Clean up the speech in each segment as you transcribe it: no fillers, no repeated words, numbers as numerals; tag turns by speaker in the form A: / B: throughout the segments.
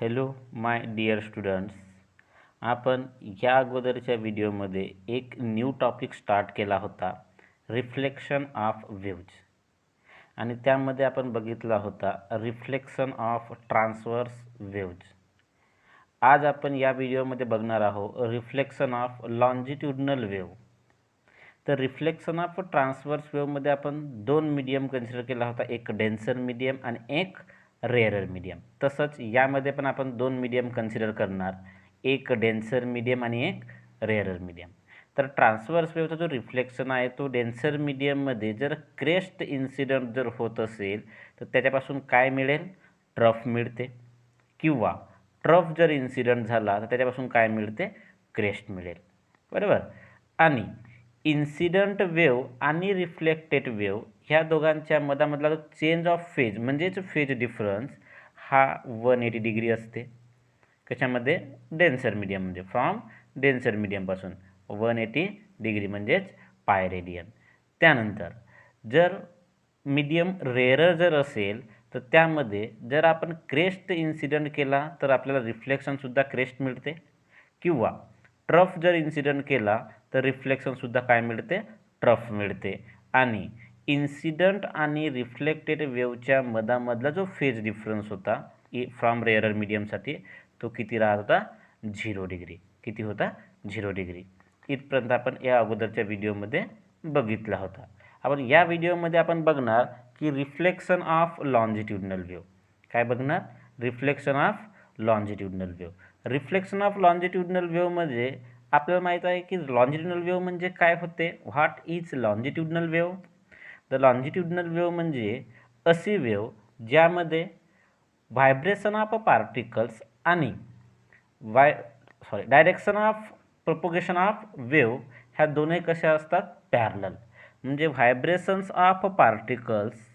A: Hello my dear students. आपण या अगोदरच्या व्हिडिओमध्ये एक न्यू टॉपिक स्टार्ट केला होता, रिफ्लेक्शन ऑफ वेव्ज, आणि त्यामध्ये आपण बघितला होता रिफ्लेक्शन ऑफ ट्रान्सवर्स वेव्ज. आज आपण या व्हिडिओमध्ये बघणार आहोत रिफ्लेक्शन ऑफ लॉन्जिट्युडनल वेव्ह. तर रिफ्लेक्शन ऑफ ट्रान्सवर्स वेव्हमध्ये आपण दोन मीडियम कन्सिडर केला होता, एक डेन्सर मीडियम आणि एक रेअरर मीडियम. तसंच यामध्ये पण आपण दोन मीडियम कन्सिडर करणार, एक डेन्सर मीडियम आणि एक रेअरर मीडियम. तर ट्रान्सवर्स वेव्हचा जो रिफ्लेक्शन आहे तो डेन्सर मीडियममध्ये जर क्रेस्ट इन्सिडंट जर होत असेल तर त्याच्यापासून काय मिळेल? ट्रफ मिळते. किंवा ट्रफ जर इन्सिडंट झाला तर त्याच्यापासून काय मिळते? क्रेस्ट मिळेल. बरोबर. आणि इन्सिडंट वेव्ह आणि रिफ्लेक्टेड वेव्ह ह्या दोघांच्या मधामधला जो चेंज ऑफ फेज म्हणजेच फेज डिफरन्स हा 180 डिग्री असते. कशामध्ये? डेन्सर मीडियम, म्हणजे फ्रॉम डेन्सर मीडियमपासून 180 डिग्री म्हणजेच पाय रेडियन. त्यानंतर जर मीडियम रेअरर जर असेल तर त्यामध्ये जर आपण क्रेस्ट इन्सिडंट केला तर आपल्याला रिफ्लेक्शनसुद्धा क्रेस्ट मिळते. किंवा ट्रफ जर इन्सिडंट केला तर रिफ्लेक्शनसुद्धा काय मिळते? ट्रफ मिळते. आणि इन्सिडंट आणि रिफ्लेक्टेड वेव्हच्या मधामधला जो फेज डिफरन्स होता फ्रॉम रेअरर मीडियमसाठी तो किती राहत होता? 0 डिग्री. किती होता? 0 डिग्री. इथपर्यंत आपण या अगोदरच्या व्हिडिओमध्ये बघितला होता. आपण या व्हिडिओमध्ये आपण बघणार की रिफ्लेक्शन ऑफ लॉन्जिट्युडनल वेव्ह. काय बघणार? Reflection of longitudinal wave. Reflection of longitudinal वेव्हमध्ये आपल्याला माहीत आहे की लॉन्जिट्युडनल वेव्ह म्हणजे काय होते. What is longitudinal wave? The longitudinal wave म्हणजे अशी वेव्ह ज्यामध्ये व्हायब्रेशन ऑफ पार्टिकल्स आणि direction of propagation of wave ह्या दोन्ही कशा असतात? पॅरलल. म्हणजे vibrations of particles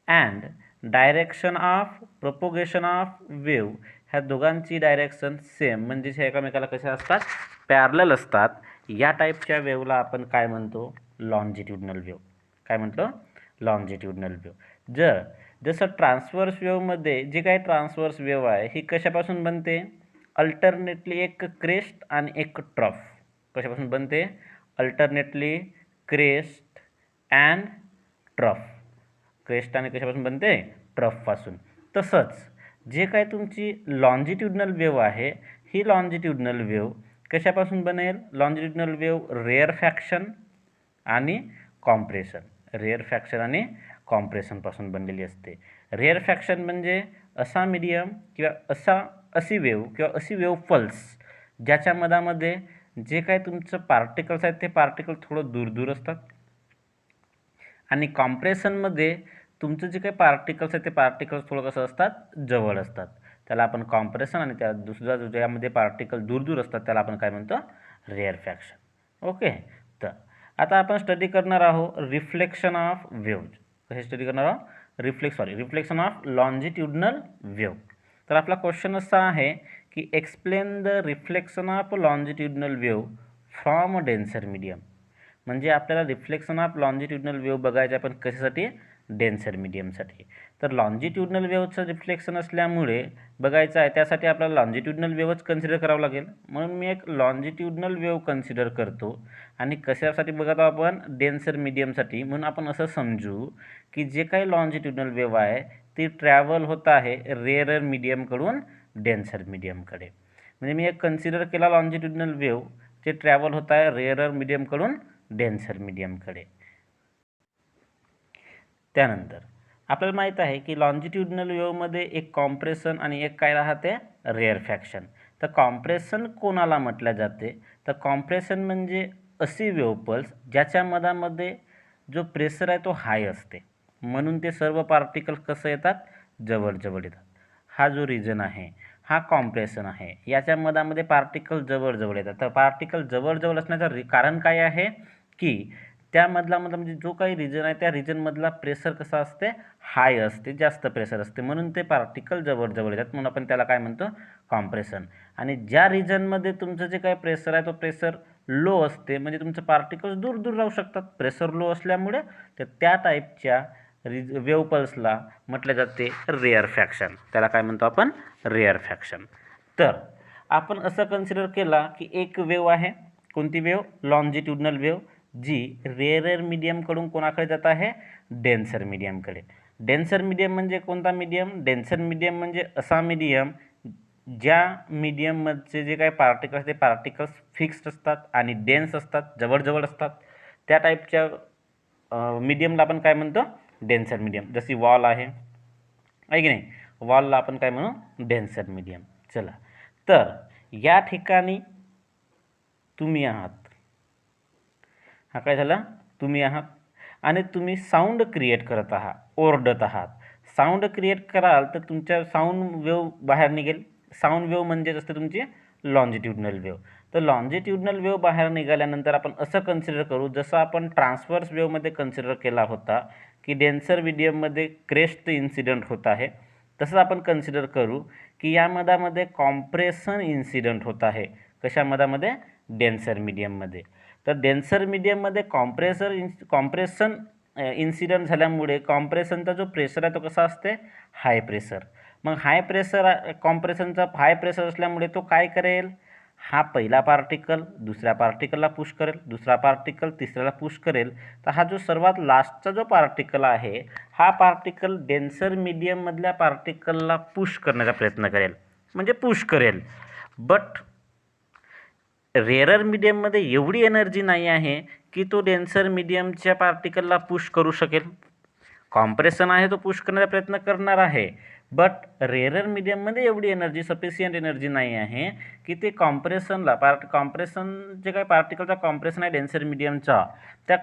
A: and direction of propagation of wave ह्या दोघांची डायरेक्शन सेम, म्हणजे हे एकमेकाला कशा असतात? पॅरलल असतात. या टाईपच्या वेव्हला आपण काय म्हणतो? Longitudinal wave. काय म्हणतो? Longitudinal wave. जसं ट्रान्सवर्स वेव्हमध्ये जे काही ट्रान्सवर्स वेव्ह आहे ही कशापासून बनते? अल्टरनेटली एक क्रेस्ट आणि एक ट्रफ. कशापासून बनते? Alternately crest and trough. Crest आणि कशापासून बनते? ट्रफपासून. तसंच जे काय तुमची लॉन्जिट्युडनल वेव्ह आहे ही लॉन्जिट्युडनल वेव्ह कशापासून बनेल? लॉन्जिट्युडनल वेव्ह रेअर फ्रॅक्शन आणि कॉम्प्रेशन. रेअर फ्रॅक्शन आणि कॉम्प्रेशनपासून बनलेली असते. रेअर फ्रॅक्शन म्हणजे असा मीडियम किंवा अशी वेव्ह किंवा अशी वेव्ह पल्स ज्याच्या मधामध्ये जे काय तुमचं पार्टिकल्स आहेत ते पार्टिकल थोडं दूर असतात. आणि कॉम्प्रेशनमध्ये तुमचं जे काही पार्टिकल्स आहेत ते पार्टिकल्स थोडं कसं असतात? जवळ असतात. त्याला आपण कॉम्प्रेशन. आणि त्या दुसऱ्या ज्यामध्ये पार्टिकल दूर असतात त्याला आपण काय म्हणतो? Rare fraction. ओके. तर आता आपण स्टडी करणार आहोत रिफ्लेक्शन ऑफ वेव्ज. कसे स्टडी करणार आहोत? Reflection of longitudinal wave. तर आपला क्वेश्चन असा आहे की explain the reflection of longitudinal wave from denser medium. म्हणजे आपल्याला रिफ्लेक्शन ऑफ लॉन्जिट्युडनल वेव्ह बघायचं आहे, पण कशासाठी? डेन्सर मीडियमसाठी. तर लॉन्जिट्युडनल वेव्हचं रिफ्लेक्शन असल्यामुळे बघायचं आहे, त्यासाठी आपल्याला लॉन्जिट्युडनल वेव्हच कन्सिडर करावं लागेल. म्हणून मी एक लॉन्जिट्युडनल वेव्ह कन्सिडर करतो. आणि कशासाठी बघत आहोत आपण? डेन्सर मीडियमसाठी. म्हणून आपण असं समजू की जे काही लॉन्जिट्युडनल वेव्ह आहे ती ट्रॅव्हल होत आहे रेअरर मीडियमकडून डेन्सर मीडियमकडे. म्हणजे मी एक कन्सिडर केला लॉन्जिट्युडनल वेव्ह जे ट्रॅव्हल होत आहे रेअरर मीडियमकडून डेन्सर मीडियमकडे. त्यानंतर आपल्याला माहीत आहे की लॉन्जिट्युडनल वेव्हमध्ये एक कॉम्प्रेशन आणि एक काय राहते? Rare fraction. तर कॉम्प्रेशन कोणाला म्हटलं जाते? तर कॉम्प्रेशन म्हणजे अशी वेव्ह पल्स ज्याच्या मधामध्ये जो प्रेशर आहे तो हाय असते, म्हणून ते सर्व पार्टिकल कसं येतात? जवळ येतात. हा जो रिजन आहे हा कॉम्प्रेशन आहे. याच्या मधामध्ये पार्टिकल जवळ येतात. तर पार्टिकल जवळ असण्याचं कारण काय आहे की त्यामधला म्हणजे जो काही रिजन आहे त्या रिजनमधला प्रेशर कसा असते? हाय असते, जास्त प्रेशर असते, म्हणून ते पार्टिकल जवळ येतात. म्हणून आपण त्याला काय म्हणतो? कॉम्प्रेशन. आणि ज्या रिजनमध्ये तुमचं जे काही प्रेशर आहे तो प्रेशर लो असते, म्हणजे तुमचं पार्टिकल्स दूर राहू शकतात प्रेशर लो असल्यामुळे. तर त्या टाईपच्या वेव्ह पल्सला म्हटले जाते रेअर फॅक्शन. त्याला काय म्हणतो आपण? Rare faction. तर आपण असं कन्सिडर केला की एक वेव्ह आहे. कोणती वेव्ह? लॉन्जिट्युडनल वेव्ह, जी रेअर मीडियमकडून कोणाकडे जात आहे? डेन्सर मीडियमकडे. डेन्सर मीडियम म्हणजे कोणता मीडियम? डेन्सर मीडियम म्हणजे असा मीडियम ज्या मीडियममध्ये जे काही पार्टिकल्स, ते पार्टिकल्स फिक्स्ड असतात आणि डेन्स असतात, जवळजवळ असतात. त्या टाईपच्या मीडियमला आपण काय म्हणतो? Denser medium. जशी वॉल आहे की नाही, वॉलला आपण काय म्हणू? Denser medium. चला, तर या ठिकाणी तुम्ही आहात. हा काय झाला? तुम्ही आहात आणि तुम्ही साऊंड क्रिएट करत आहात, ओरडत आहात. साऊंड क्रिएट कराल तर तुमच्या साऊंड वेव्ह बाहेर निघेल. साऊंड वेव्ह म्हणजे असते तुमची लॉन्जिट्युडनल वेव्ह. तर लॉन्जिट्युडनल वेव्ह बाहेर निघाल्यानंतर आपण असं कन्सिडर करू, जसं आपण ट्रान्सव्हर्स वेव्हमध्ये कन्सिडर केला होता की डेन्सर मीडियममध्ये क्रेस्ट इन्सिडंट होत आहे, तसं आपण कन्सिडर करू की या मधामध्ये कॉम्प्रेशन इन्सिडंट होत आहे. कशा मधामध्ये? डेन्सर मीडियममध्ये. तर डेन्सर मीडियममध्ये कॉम्प्रेशन इन्सिडंट झाल्यामुळे कॉम्प्रेशनचा जो प्रेशर आहे तो कसा असते? High pressure. मग हाय प्रेशर, कॉम्प्रेशनचा हाय प्रेशर असल्यामुळे तो काय करेल? हा पहिला पार्टिकल दुसऱ्या पार्टिकलला पुश करेल, दुसरा पार्टिकल तिसऱ्याला पुश करेल. तर हा जो सर्वात लास्टचा जो पार्टिकल आहे, हा पार्टिकल डेन्सर मीडियममधल्या पार्टिकलला पुश करण्याचा प्रयत्न करेल, म्हणजे पुश करेल. बट रेअर मीडियममध्ये एवढी एनर्जी नाही आहे की तो डेन्सर मीडियमच्या पार्टिकलला पुश करू शकेल. कॉम्प्रेशन आहे तो पुश करण्याचा प्रयत्न करणार आहे, बट रेअर मीडियममध्ये एवढी एनर्जी, सफिशियंट एनर्जी नाही आहे की ते कॉम्प्रेशन जे काही पार्टिकलचा कॉम्प्रेशन आहे डेन्सर मीडियमचा, त्या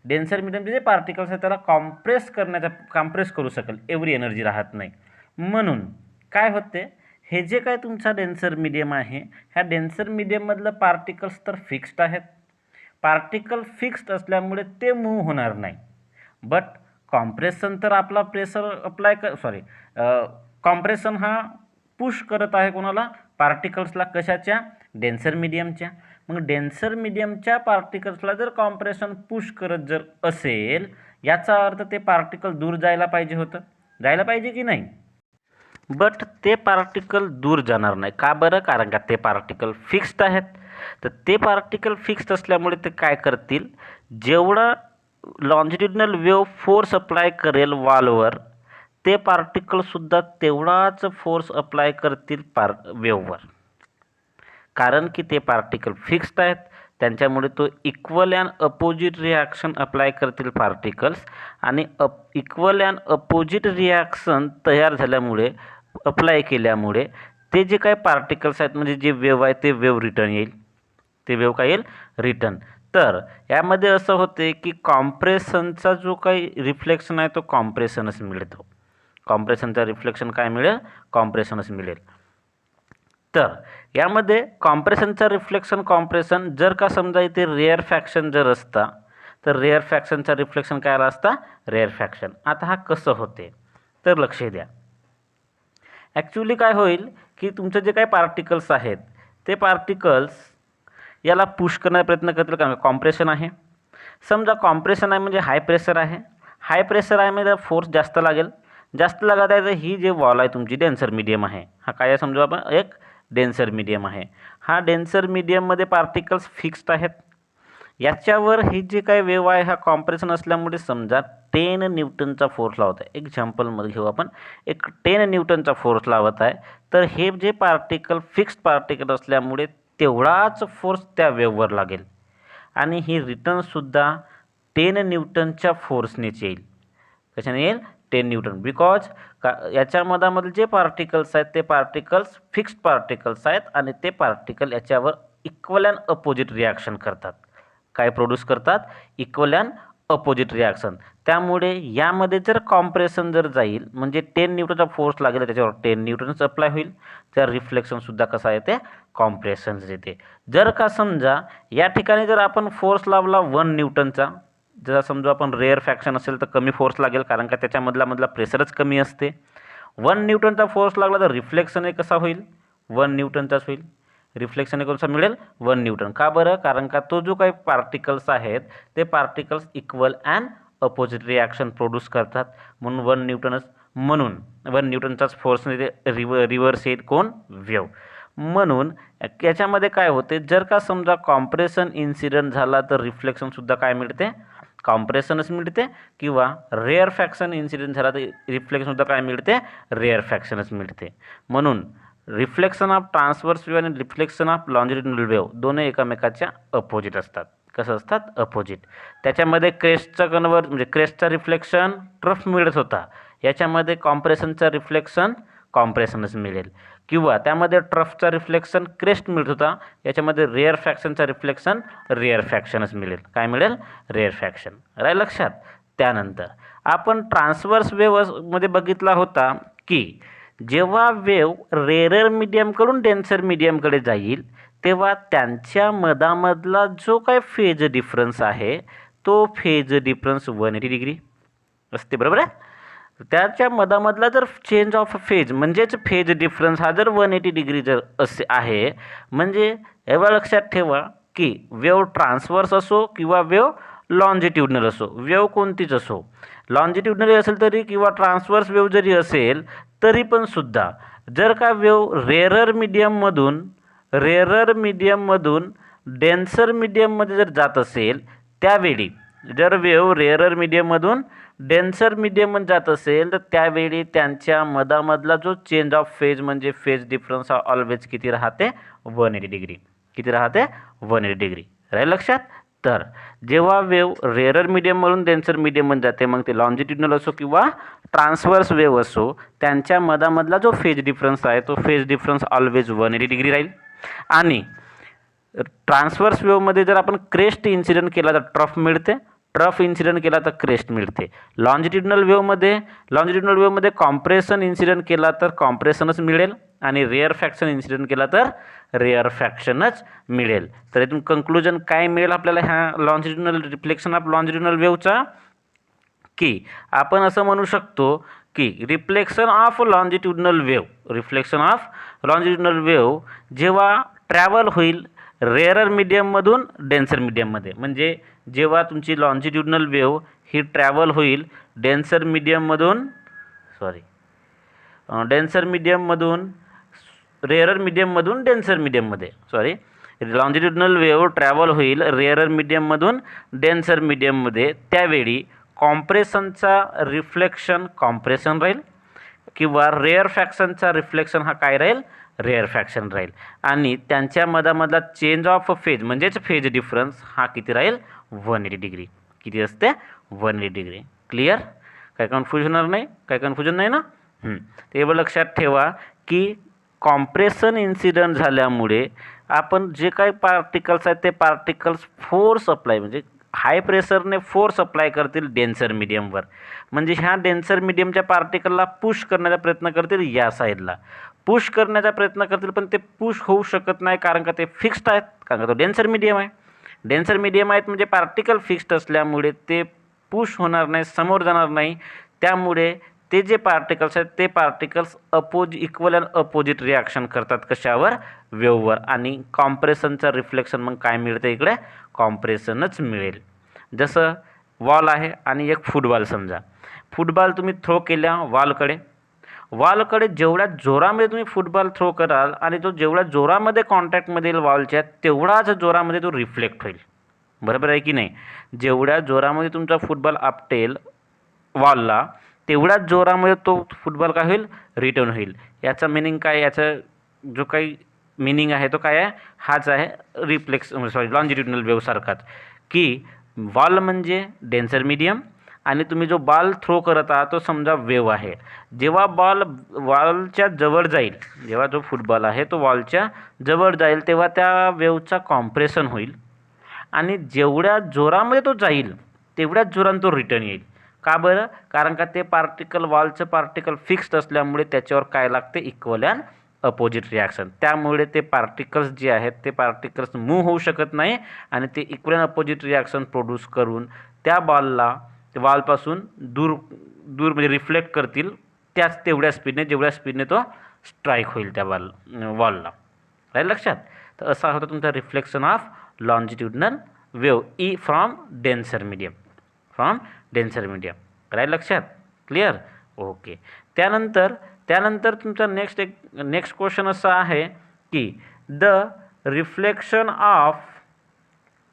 A: डेन्सर मीडियमचे जे पार्टिकल्स आहेत त्याला कॉम्प्रेस करू शकेल, एवढी एनर्जी राहत नाही. म्हणून काय होते? हे जे काय तुमचा डेन्सर मीडियम आहे, ह्या डेन्सर मीडियममधलं पार्टिकल्स तर फिक्स्ड आहेत. पार्टिकल फिक्स्ड असल्यामुळे ते मूव्ह होणार नाही. बट कॉम्प्रेशन तर आपला प्रेशर कॉम्प्रेशन हा पुश करत आहे कोणाला? पार्टिकल्सला. कशाच्या? डेन्सर मीडियमच्या. मग डेन्सर मीडियमच्या पार्टिकल्सला जर कॉम्प्रेशन पुश करत जर असेल, याचा अर्थ ते पार्टिकल दूर जायला पाहिजे होतं. जायला पाहिजे की नाही? बट ते पार्टिकल दूर जाणार नाही. का बरं? कारण का ते पार्टिकल फिक्स्ड आहेत. तर ते पार्टिकल फिक्स्ड असल्यामुळे ते काय करतील? जेवढा लॉन्जिट्युडनल वेव्ह फोर्स अप्लाय करेल वॉलवर, ते पार्टिकलसुद्धा तेवढाच फोर्स अप्लाय करतील वेव्हवर. कारण की ते पार्टिकल फिक्स्ड आहेत, त्यांच्यामुळे तो equal and opposite reaction apply करतील पार्टिकल्स. आणि इक्वल अँड अपोजिट रिॲक्शन तयार झाल्यामुळे, अप्लाय केल्यामुळे, ते जे काही पार्टिकल्स आहेत, म्हणजे जे वेव्ह आहे ते वेव्ह रिटर्न येईल. ते वेव्ह काय येईल? रिटर्न. तर यामध्ये असं होते की कॉम्प्रेशनचा जो काही रिफ्लेक्शन आहे तो कॉम्प्रेशनच मिळतो. कॉम्प्रेशनचा रिफ्लेक्शन काय मिळेल? कॉम्प्रेशनच मिळेल. तर यामध्ये कॉम्प्रेशनचा कॉम्प्रेशन जर का समजा इथे रेअर फॅक्शन जर असता, तर रेअर फॅक्शनचा रिफ्लेक्शन काय आला असता? Rare faction. आता हा कसं होते तर लक्ष द्या. ॲक्च्युली काय होईल की तुमचे जे काही पार्टिकल्स आहेत, ते पार्टिकल्स याला पुश करण्याचा प्रयत्न करतील. कारण कॉम्प्रेशन आहे. समजा कॉम्प्रेशन आहे म्हणजे हाय प्रेशर आहे. हाय प्रेशर आहे म्हणजे फोर्स जास्त लागेल. जास्त लागत आहे तर ही जे वॉल आहे तुमची डेन्सर मीडियम आहे. हा काय समजू आपण? एक डेन्सर मीडियम आहे. हा डेन्सर मीडियममध्ये पार्टिकल्स फिक्स्ड आहेत. याच्यावर ही जे काही वेव्ह आहे हा कॉम्प्रेशन असल्यामुळे समजा 10 न्यूटनचा फोर्स लावत आहे. एक्झाम्पलमध्ये घेऊ आपण. एक 10 न्यूटनचा फोर्स लावत आहे. तर हे जे पार्टिकल फिक्स्ड पार्टिकल असल्यामुळे तेवढाच फोर्स त्या वेव्हवर लागेल आणि ही रिटर्नसुद्धा 10 न्यूटनच्या फोर्सनेच येईल. कशाने येईल? 10 न्यूटन. बिकॉज याच्यामधामधले जे पार्टिकल्स आहेत ते पार्टिकल्स फिक्स्ड पार्टिकल्स आहेत आणि ते पार्टिकल याच्यावर इक्वल अँड अपोजिट रिॲक्शन करतात. काय प्रोड्यूस करतात? Equal and opposite reaction. त्यामुळे यामध्ये जर कॉम्प्रेशन जर जाईल म्हणजे 10 न्यूटनचा फोर्स लागेल, त्याच्यावर 10 न्यूटनच अप्लाय होईल. तर रिफ्लेक्शनसुद्धा कसा येते? कॉम्प्रेशन्स येते. जर का समजा या ठिकाणी जर आपण फोर्स लावला 1 न्यूटनचा, जर समजा आपण रेअर फॅक्शन असेल तर कमी फोर्स लागेल कारण का त्याच्यामधला प्रेशरच कमी असते. 1 न्यूटनचा फोर्स लागला तर रिफ्लेक्शन हे कसा होईल? 1 न्यूटनचाच होईल. रिफ्लेक्शन कसा मिळेल? 1 न्यूटन. का बरं? कारण का तो जो काही पार्टिकल्स आहेत ते particles equal and opposite reaction produce करतात, म्हणून 1 न्यूटनचाच फोर्सने ते रिव्हर्स येईल कोण वेव्ह. म्हणून याच्यामध्ये काय होते, जर का समजा कॉम्प्रेशन इन्सिडेंट झाला तर रिफ्लेक्शनसुद्धा काय मिळते, कॉम्प्रेशनच मिळते, किंवा रेअर फॅक्शन इन्सिडेंट झाला तर रिफ्लेक्शनसुद्धा काय मिळते, रेअर फॅक्शनच मिळते. म्हणून रिफ्लेक्शन ऑफ ट्रान्सव्हर्स वेव्ह आणि रिफ्लेक्शन ऑफ लॉन्जिट्युडिनल वेव्ह दोन्ही एकमेकाच्या अपोजिट असतात. कसं असतात, अपोजिट. त्याच्यामध्ये क्रेस्टचा म्हणजे क्रेस्टचा रिफ्लेक्शन ट्रफ मिळत होता, याच्यामध्ये कॉम्प्रेशनचा रिफ्लेक्शन कॉम्प्रेशनच मिळेल, किंवा त्यामध्ये ट्रफचा रिफ्लेक्शन क्रेस्ट मिळत होता, याच्यामध्ये रेअर फॅक्शनचा रिफ्लेक्शन रेअर फॅक्शनच मिळेल. काय मिळेल, रेअर फॅक्शन. राहील लक्षात. त्यानंतर आपण ट्रान्सव्हर्स वेव्हमध्ये बघितला होता की जेव्हा वेव्ह रेअर मीडियमकडून डेन्सर मीडियमकडे जाईल तेव्हा त्यांच्या मधामधला जो काय फेज डिफरन्स आहे तो फेज डिफरन्स 180 डिग्री असते, बरोबर आहे. त्याच्या मधामधला जर चेंज ऑफ फेज म्हणजेच फेज डिफरन्स हा जर 180 डिग्री जर असे आहे, म्हणजे एवढं लक्षात ठेवा की वेव्ह ट्रान्सव्हर्स असो किंवा वेव्ह लॉन्जिट्युडनल असो, वेव्ह कोणतीच असो, लॉन्जिट्युडनली असेल तरी किंवा ट्रान्सव्हर्स वेव्ह जरी असेल तरी पण सुद्धा जर का वेव्ह रेअर मीडियममधून डेन्सर मीडियममध्ये जर जात असेल, त्यावेळी जर वेव्ह रेअर मीडियममधून डेन्सर मीडियममध्ये जात असेल तर त्यावेळी त्यांच्या मधामधला जो चेंज ऑफ फेज म्हणजे फेज डिफरन्स हा ऑलवेज किती राहते, 180 डिग्री. किती राहते, 180 डिग्री. राहील लक्षात. तर जेव्हा वेव्ह रेअर मीडियमवरून डेन्सर मीडियममध्ये जाते, मग ते लॉन्जिट्युडनल असो किंवा ट्रान्सव्हर्स वेव्ह असो, त्यांच्या मधामधला जो फेज डिफरन्स आहे तो फेज डिफरन्स ऑलवेज 180 डिग्री राहील. आणि ट्रान्सव्हर्स वेव्हमध्ये जर आपण क्रेस्ट इन्सिडेंट केला तर ट्रफ मिळते, ट्रफ इन्सिडेंट केला तर क्रेस्ट मिळते. लॉन्जिट्युडनल वेव्हमध्ये कॉम्प्रेशन इन्सिडेंट केला तर कॉम्प्रेशनच मिळेल, आणि रेअर फॅक्शन इन्सिडेंट केला तर रेअर फॅक्शनच मिळेल. तर इथून कंक्लुजन काय मिळेल आपल्याला ह्या रिफ्लेक्शन ऑफ लॉन्जिट्युडनल वेव्हचा, की आपण असं म्हणू शकतो की रिफ्लेक्शन ऑफ लॉन्जिट्युडनल वेव्ह जेव्हा ट्रॅव्हल होईल रेअर मीडियममधून डेन्सर मीडियममध्ये, म्हणजे जेव्हा तुमची लॉन्जिट्युडनल वेव्ह ही ट्रॅव्हल होईल डेन्सर मीडियममधून रेअर मीडियममधून डेन्सर मीडियममध्ये, लॉन्जिट्युडनल वेव्ह ट्रॅव्हल होईल रेअर मीडियममधून डेन्सर मीडियममध्ये, त्यावेळी कॉम्प्रेशनचा रिफ्लेक्शन कॉम्प्रेशन राहील, किंवा रेअर फॅक्शनचा रिफ्लेक्शन हा काय राहील, रेअर फॅक्शन राहील. आणि त्यांच्या मधामधला चेंज ऑफ फेज म्हणजेच फेज डिफरन्स हा किती राहील, 180 डिग्री. किती असते, 180 डिग्री. क्लिअर. काय कन्फ्युजन नाही, काय कन्फ्युजन नाही ना. ते एवढं लक्षात ठेवा की कॉम्प्रेशन इन्सिडेंट झाल्यामुळे आपण जे काही पार्टिकल्स आहेत ते पार्टिकल्स फोर्स अप्लाय म्हणजे हाय प्रेशरने फोर्स अप्लाय करतील डेन्सर मीडियमवर, म्हणजे ह्या डेन्सर मीडियमच्या पार्टिकलला पुश करण्याचा प्रयत्न करतील, या साईडला पुश करण्याचा प्रयत्न करतील, पण ते पुश होऊ शकत नाही, कारण का ते फिक्स्ड आहेत, कारण का तो डेन्सर मीडियम आहेत म्हणजे पार्टिकल फिक्स्ड असल्यामुळे ते पुश होणार नाही, समोर जाणार नाही. त्यामुळे ते जे पार्टिकल्स आहेत ते particles equal and opposite reaction करतात कशावर, वेव्हवर, आणि कॉम्प्रेशनचं रिफ्लेक्शन मग काय मिळते इकडे, कॉम्प्रेशनच मिळेल. जसं वॉल आहे आणि एक फुटबॉल, समजा फुटबॉल तुम्ही थ्रो केल्या वॉलकडे जेवढ्या जोरामध्ये तुम्ही फुटबॉल थ्रो कराल आणि तो जेवढ्या जोरामध्ये कॉन्टॅक्टमध्ये येईल वॉलच्या तेवढाच जोरामध्ये तो रिफ्लेक्ट होईल, बरोबर आहे की नाही. जेवढ्या जोरामध्ये तुमचा फुटबॉल आपटेल वॉलला तेवढ्याच जोरामध्ये तो फुटबॉल काय होईल, रिटर्न होईल. याचा मिनिंग काय, याचा जो काही मिनिंग आहे तो काय आहे, हाच आहे लॉन्जिट्युडनल वेव्हसारखाच, की वॉल म्हणजे डेन्सर मीडियम आणि तुम्ही जो बॉल थ्रो करत आहात तो समजा वेव्ह आहे. जेव्हा बॉल वॉलच्या जवळ जाईल, जेव्हा जो फुटबॉल आहे तो वॉलच्या जवळ जाईल तेव्हा त्या वेव्हचा कॉम्प्रेशन होईल, आणि जेवढ्या जोरामध्ये तो जाईल तेवढ्याच जोराने तो रिटर्न येईल. का बरं, कारण का ते वॉलचं पार्टिकल फिक्स्ड असल्यामुळे त्याच्यावर काय लागते, इक्वल अँड अपोजिट रिॲक्शन. त्यामुळे ते पार्टिकल्स जे आहेत ते पार्टिकल्स मूव्ह होऊ शकत नाही, आणि ते equal and opposite reaction produce करून त्या वॉलपासून दूर म्हणजे रिफ्लेक्ट करतील तेवढ्या स्पीडने जेवढ्या स्पीडने तो स्ट्राईक होईल त्या वॉलला. राहील लक्षात. तर असा होता तुमचा reflection of longitudinal wave from denser medium. Denser medium. Right, लक्षात? क्लिअर? ओके. त्यानंतर तुमचा नेक्स्ट क्वेश्चन असा आहे की the reflection of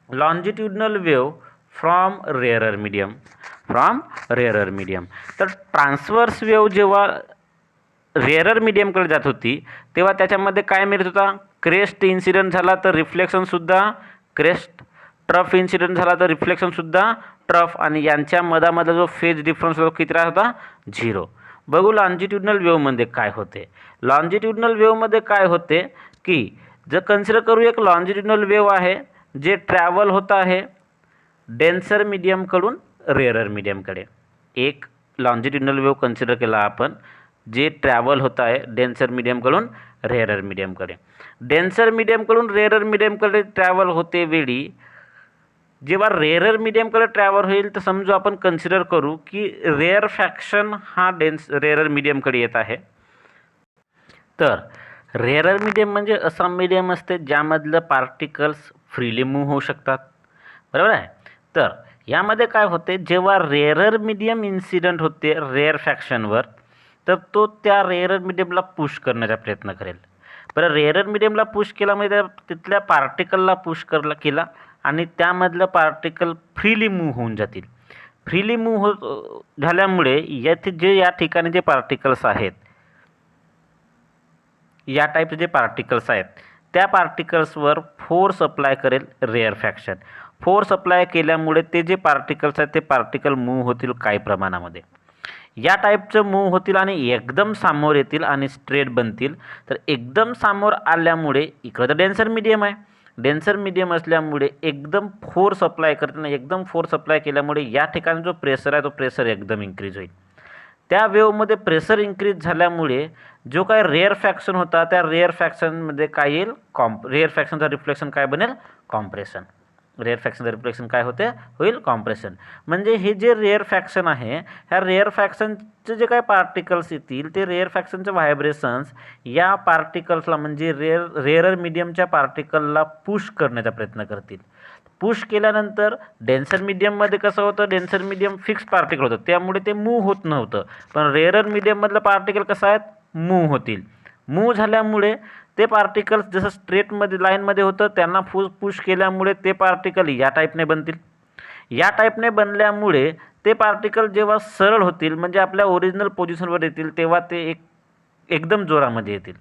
A: longitudinal wave from rarer medium. तर ट्रान्सवर्स वेव्ह जेव्हा रेअरर मीडियमकडे जात होती तेव्हा त्याच्यामध्ये काय मिळत होता? क्रेस्ट इन्सिडेंट झाला तर रिफ्लेक्शनसुद्धा क्रेस्ट, ट्रफ इन्सिडेंट झाला तर रिफ्लेक्शनसुद्धा ट्रफ, आणि यांच्या मधामधला जो फेज डिफरन्स होता किती राहत होता? 0. बघू लॉन्जिट्युडनल वेव्हमध्ये काय होते. लॉन्जिट्युडनल वेव्हमध्ये काय होते की जर कन्सिडर करू एक लॉन्जिट्युडनल वेव्ह आहे जे ट्रॅव्हल होत आहे डेन्सर मीडियमकडून रेअरर मीडियमकडे. एक लॉन्जिट्युडनल वेव्ह कन्सिडर केला आपण जे ट्रॅव्हल होत आहे डेन्सर मीडियमकडून रेअरर मीडियमकडे. डेन्सर मीडियमकडून रेअरर मीडियमकडे ट्रॅव्हल होते वेळी जेव्हा रेअरर मीडियमकडे ट्रॅव्हल होईल तर समजू आपण कन्सिडर करू की रेअर फॅक्शन हा रेअरर मीडियमकडे येत आहे. तर रेअरर मीडियम म्हणजे असा मीडियम असते ज्यामधलं पार्टिकल्स फ्रीली मूव्ह होऊ शकतात. बरोबर आहे? तर यामध्ये काय होते, जेव्हा रेअरर मीडियम इन्सिडेंट होते रेअर फॅक्शनवर तर तो त्या रेअरर मीडियमला पुश करण्याचा प्रयत्न करेल. बरं, रेअरर मीडियमला पुश केला म्हणजे तिथल्या पार्टिकलला पुश केला आणि त्यामधलं पार्टिकल फ्रीली मूव्ह होऊन जातील. फ्रीली मूव्ह झाल्यामुळे या ठिकाणी जे पार्टिकल्स आहेत, या टाईपचे जे पार्टिकल्स आहेत त्या पार्टिकल्सवर फोर्स अप्लाय करेल रेअर फॅक्शन. फोर्स अप्लाय केल्यामुळे ते जे पार्टिकल्स आहेत ते पार्टिकल मूव्ह होतील काही प्रमाणामध्ये. या टाईपचं मूव्ह होतील आणि एकदम समोर येतील आणि स्ट्रेट बनतील. तर एकदम समोर आल्यामुळे इकडं तर डेन्सर मीडियम आहे, डेन्सर मीडियम असल्यामुळे एकदम फोर्स अप्लाय करताना एकदम फोर्स अप्लाय केल्यामुळे या ठिकाणी जो प्रेशर आहे तो प्रेशर एकदम इन्क्रीज होईल. त्या वेव्हमध्ये प्रेशर इन्क्रीज झाल्यामुळे जो काय रेअर फॅक्शन होता त्या रेअर फॅक्शनमध्ये काय येईल? रेअर फॅक्शनचा रिफ्लेक्शन काय बनेल? कॉम्प्रेशन. रेअर फॅक्शनचं रिफ्लेक्शन काय होते? होईल कॉम्प्रेशन. म्हणजे हे जे रेअर फॅक्शन आहे ह्या रेअर फॅक्शनचे जे काही पार्टिकल्स येतील ते रेअर फॅक्शनचे व्हायब्रेशन्स या पार्टिकल्सला म्हणजे रेअरर मीडियमच्या पार्टिकलला पुश करण्याचा प्रयत्न करतील. पुश केल्यानंतर डेन्सर मीडियममध्ये कसं होतं, डेन्सर मीडियम फिक्स पार्टिकल होतं त्यामुळे ते मूव्ह होत नव्हतं. पण रेअरर मीडियममधलं पार्टिकल कसं आहेत? मूव्ह होतील. मूव्ह झाल्यामुळे ते पार्टिकल्स जसं स्ट्रेटमध्ये लाईनमध्ये होतं त्यांना पुश केल्यामुळे ते पार्टिकल या टाईपने बनतील. या टाईपने बनल्यामुळे ते पार्टिकल जेव्हा सरळ होतील म्हणजे आपल्या ओरिजिनल पोझिशनवर येतील तेव्हा ते एकदम जोरामध्ये येतील.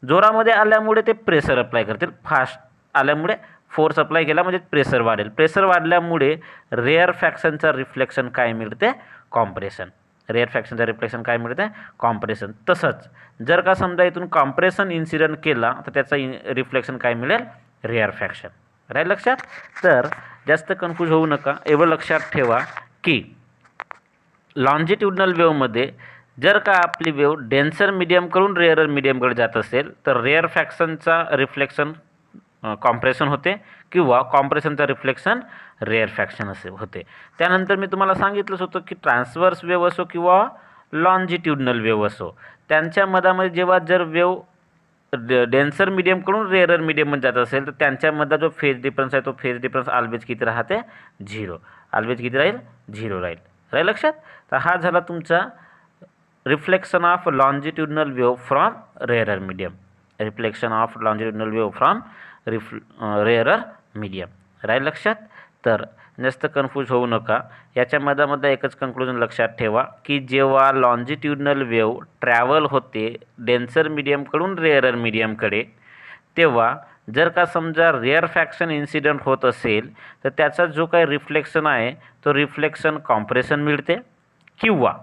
A: जोरामध्ये आल्यामुळे ते प्रेशर अप्लाय करतील. फास्ट आल्यामुळे फोर्स अप्लाय केला म्हणजे प्रेशर वाढेल. प्रेशर वाढल्यामुळे रेअर फॅक्शनचा रिफ्लेक्शन काय मिळते? कॉम्प्रेशन. रेअर फॅक्शनचा रिफ्लेक्शन काय मिळते? कॉम्प्रेशन. तसंच जर का समजा इथून कॉम्प्रेशन इन्सिडेंट केला तर त्याचा रिफ्लेक्शन काय मिळेल? Rare faction. राईट, लक्षात? तर जास्त कन्फ्यूज होऊ नका. एवढं लक्षात ठेवा की लॉन्जिट्युडनल वेव्हमध्ये जर का आपली वेव्ह डेन्सर मीडियमकडून रेअरर मीडियमकडे जात असेल तर रेअर फॅक्शनचा रिफ्लेक्शन कॉम्प्रेशन होते किंवा कॉम्प्रेशनचा रिफ्लेक्शन रेअर फॅक्शन असे होते. त्यानंतर मी तुम्हाला सांगितलंच होतं की ट्रान्सवर्स वेव्ह असो किंवा लॉन्जिट्युडनल वेव्ह असो त्यांच्या मधामध्ये जेव्हा जर वेव्ह डेन्सर मीडियमकडून रेअरर मीडियममध्ये जात असेल तर त्यांच्यामधला जो फेज डिफरन्स आहे तो फेज डिफरन्स ऑलवेज किती राहते? 0. ऑलवेज किती राहील? 0 राहील. राहील लक्षात? तर हा झाला तुमचा reflection of longitudinal wave from rarer medium. Reflection of longitudinal wave from rarer medium. राहील लक्षात? तर जास्त कन्फ्यूज होऊ नका. याच्या मधामध्ये एकच कन्क्लुजन लक्षात ठेवा की जेव्हा लॉन्जिट्युडनल वेव्ह ट्रॅव्हल होते डेन्सर मीडियमकडून रेअरर मीडियमकडे तेव्हा जर का समजा रेअर फॅक्शन इन्सिडेंट होत असेल तर त्याचा जो काही रिफ्लेक्शन आहे तो रिफ्लेक्शन कॉम्प्रेशन मिळते किंवा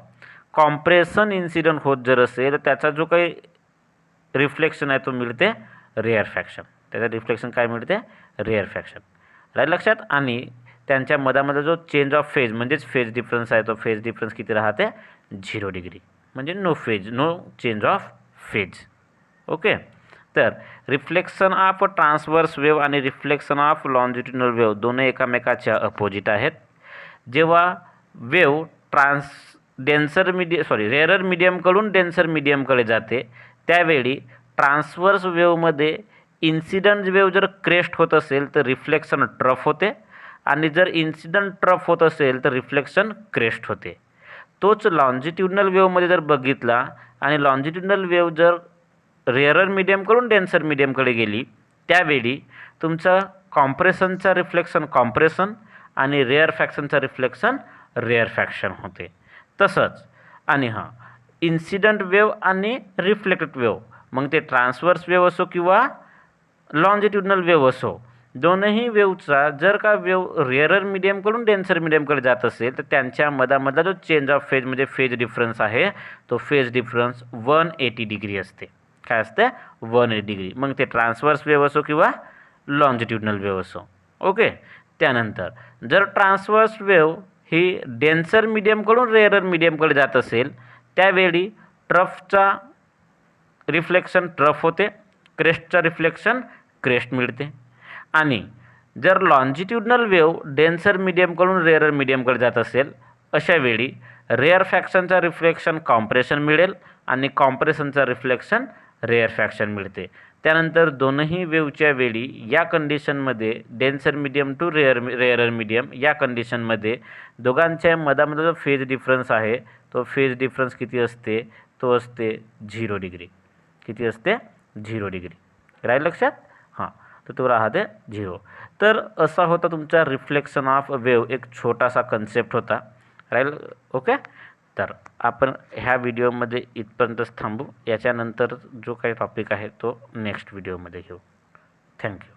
A: कॉम्प्रेशन इन्सिडेंट होत जर असेल तर त्याचा जो काही रिफ्लेक्शन आहे तो मिळते रेअर फॅक्शन. त्याचा रिफ्लेक्शन काय मिळते? Rare faction. राईट लक्षात? आणि त्यांच्या मधामध्ये जो चेंज ऑफ फेज म्हणजेच फेज डिफरन्स आहे तो फेज डिफरन्स किती राहते? 0 डिग्री. म्हणजे no change of phase. Okay. तर रिफ्लेक्शन ऑफ ट्रान्सवर्स वेव्ह आणि रिफ्लेक्शन ऑफ लॉन्जिट्युडनल वेव्ह दोन्ही एकामेकाच्या अपोजिट आहेत. जेव्हा वेव्ह रेअरर मीडियमकडून डेन्सर मीडियमकडे जाते त्यावेळी ट्रान्सवर्स वेव्हमध्ये इन्सिडंट वेव्ह जर क्रेस्ट होत असेल तर रिफ्लेक्शन ट्रफ होते आणि जर इन्सिडंट ट्रफ होत असेल तर रिफ्लेक्शन क्रेस्ट होते. तोच लॉन्जिट्युडनल वेव्हमध्ये जर बघितला आणि लॉन्जिट्युडनल वेव्ह जर रेअरर मीडियमकडून डेन्सर मीडियमकडे गेली त्यावेळी तुमचं कॉम्प्रेशनचा रिफ्लेक्शन कॉम्प्रेशन आणि रेअर फॅक्शनचा रिफ्लेक्शन रेअर फॅक्शन होते. तसंच आणि इन्सिडंट वेव्ह आणि रिफ्लेक्टेड वेव्ह, मग ते ट्रान्सवर्स वेव्ह असो किंवा लॉन्जिट्युडनल वेव्ह असो, दोनही वेव्हचा जर का वेव्ह रेअरर मीडियमकडून डेन्सर मीडियमकडे जात असेल तर त्यांच्या मधामधला जो चेंज ऑफ फेज म्हणजे फेज डिफरन्स आहे तो फेज डिफरन्स 180 डिग्री असते. काय असते? 180 डिग्री. मग ते ट्रान्सवर्स वेव्ह असो किंवा लॉन्जिट्युडनल वेव्ह असो. ओके. त्यानंतर जर ट्रान्सवर्स वेव्ह ही डेन्सर मीडियमकडून रेअरर मीडियमकडे जात असेल त्यावेळी ट्रफचा रिफ्लेक्शन ट्रफ होते, क्रेस्टचा रिफ्लेक्शन क्रेस्ट मिळते. आणि जर लॉन्जिट्युडनल वेव्ह डेन्सर मीडियमकडून रेअरर मीडियमकडे जात असेल अशा वेळी रेअर फॅक्शनचा रिफ्लेक्शन कॉम्प्रेशन मिळेल आणि कॉम्प्रेशनचा रिफ्लेक्शन रेअर फॅक्शन मिळते. त्यानंतर दोनही वेव्हच्या वेळी या कंडिशनमध्ये denser medium to rarer medium या कंडिशनमध्ये दोघांच्या मधामध्ये जो फेज डिफरन्स आहे तो फेज डिफरन्स किती असते? तो असते 0 डिग्री. किती असते? 0 डिग्री. राहील लक्षात? हां, तर तो राहते 0. तर असा होता तुमचा रिफ्लेक्शन ऑफ वेव्ह, एक छोटासा कन्सेप्ट होता. राहील? ओके. तर आपण ह्या व्हिडिओमध्ये इथपर्यंतच थांबू. याच्यानंतर जो काही टॉपिक आहे तो नेक्स्ट व्हिडिओमध्ये घेऊ. थँक्यू.